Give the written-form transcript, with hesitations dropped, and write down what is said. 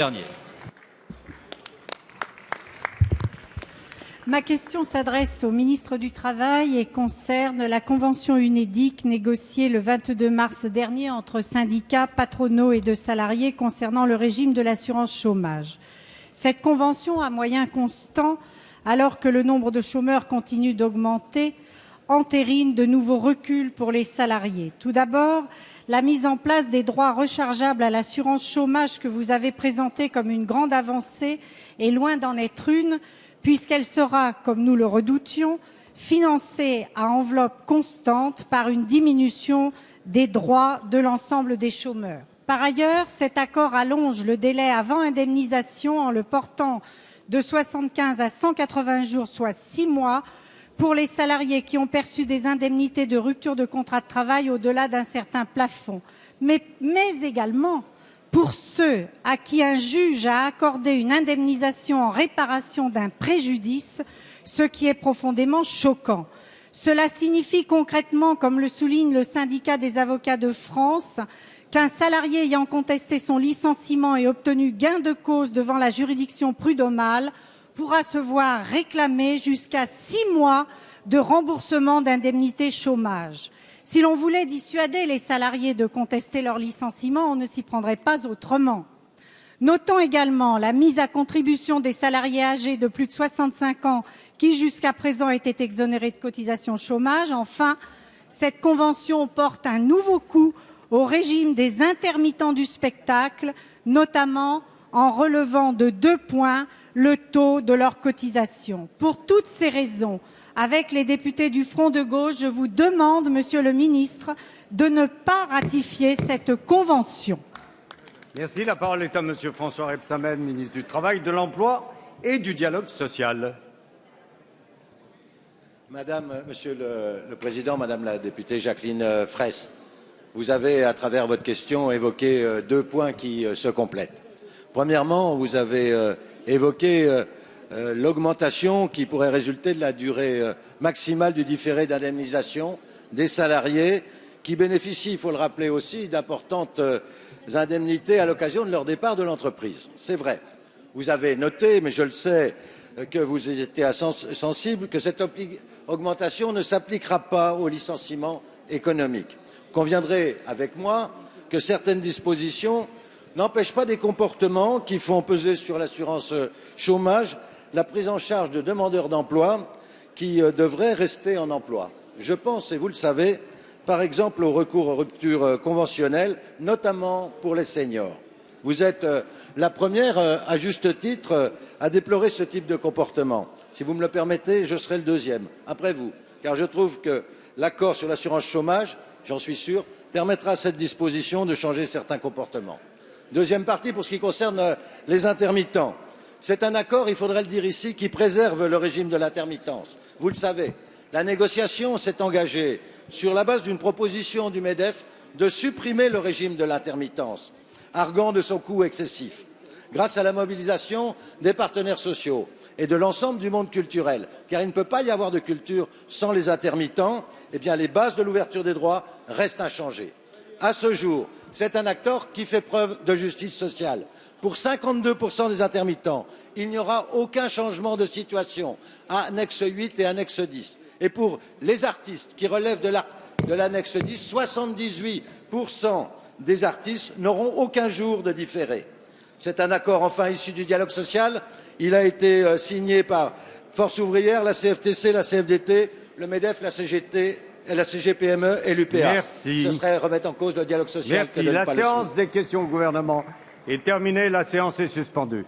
Dernier. Ma question s'adresse au ministre du Travail et concerne la convention UNEDIC négociée le 22 mars dernier entre syndicats, patronaux et de salariés concernant le régime de l'assurance chômage. Cette convention, à moyens constants, alors que le nombre de chômeurs continue d'augmenter, entérine de nouveaux reculs pour les salariés. Tout d'abord, la mise en place des droits rechargeables à l'assurance chômage que vous avez présentée comme une grande avancée est loin d'en être une, puisqu'elle sera, comme nous le redoutions, financée à enveloppe constante par une diminution des droits de l'ensemble des chômeurs. Par ailleurs, cet accord allonge le délai avant indemnisation en le portant de 75 à 180 jours, soit 6 mois, pour les salariés qui ont perçu des indemnités de rupture de contrat de travail au-delà d'un certain plafond, mais également pour ceux à qui un juge a accordé une indemnisation en réparation d'un préjudice, ce qui est profondément choquant. Cela signifie concrètement, comme le souligne le syndicat des avocats de France, qu'un salarié ayant contesté son licenciement et obtenu gain de cause devant la juridiction prud'homale pourra se voir réclamer jusqu'à 6 mois de remboursement d'indemnités chômage. Si l'on voulait dissuader les salariés de contester leur licenciement, on ne s'y prendrait pas autrement. Notons également la mise à contribution des salariés âgés de plus de 65 ans qui, jusqu'à présent, étaient exonérés de cotisations chômage. Enfin, cette convention porte un nouveau coup au régime des intermittents du spectacle, notamment en relevant de 2 points le taux de leur cotisation. Pour toutes ces raisons, avec les députés du Front de gauche, je vous demande, Monsieur le ministre, de ne pas ratifier cette convention. Merci. La parole est à Monsieur François Rebsamen, ministre du Travail, de l'Emploi et du Dialogue social. Monsieur le Président, Madame la députée Jacqueline Fraisse, vous avez, à travers votre question, évoqué 2 points qui se complètent. Premièrement, vous avez évoqué l'augmentation qui pourrait résulter de la durée maximale du différé d'indemnisation des salariés qui bénéficient, il faut le rappeler aussi, d'importantes indemnités à l'occasion de leur départ de l'entreprise. C'est vrai. Vous avez noté, mais je le sais, que vous étiez sensible, que cette augmentation ne s'appliquera pas aux licenciements économiques. Vous conviendrez avec moi que certaines dispositions n'empêchent pas des comportements qui font peser sur l'assurance chômage la prise en charge de demandeurs d'emploi qui devraient rester en emploi. Je pense, et vous le savez, par exemple au recours aux ruptures conventionnelles, notamment pour les seniors. Vous êtes la première, à juste titre, à déplorer ce type de comportement. Si vous me le permettez, je serai le deuxième, après vous, car je trouve que l'accord sur l'assurance chômage, j'en suis sûr, permettra à cette disposition de changer certains comportements. Deuxième partie, pour ce qui concerne les intermittents. C'est un accord, il faudrait le dire ici, qui préserve le régime de l'intermittence. Vous le savez, la négociation s'est engagée sur la base d'une proposition du MEDEF de supprimer le régime de l'intermittence, arguant de son coût excessif. Grâce à la mobilisation des partenaires sociaux et de l'ensemble du monde culturel, car il ne peut pas y avoir de culture sans les intermittents, eh bien les bases de l'ouverture des droits restent inchangées. À ce jour, c'est un accord qui fait preuve de justice sociale. Pour 52% des intermittents, il n'y aura aucun changement de situation à annexe 8 et annexe 10. Et pour les artistes qui relèvent de l'annexe 10, 78% des artistes n'auront aucun jour de différé. C'est un accord enfin issu du dialogue social. Il a été signé par Force ouvrière, la CFTC, la CFDT, le MEDEF, la CGT, la CGPME et l'UPA. Merci. Ce serait remettre en cause le dialogue social. Merci. La séance des questions au gouvernement est terminée. La séance est suspendue.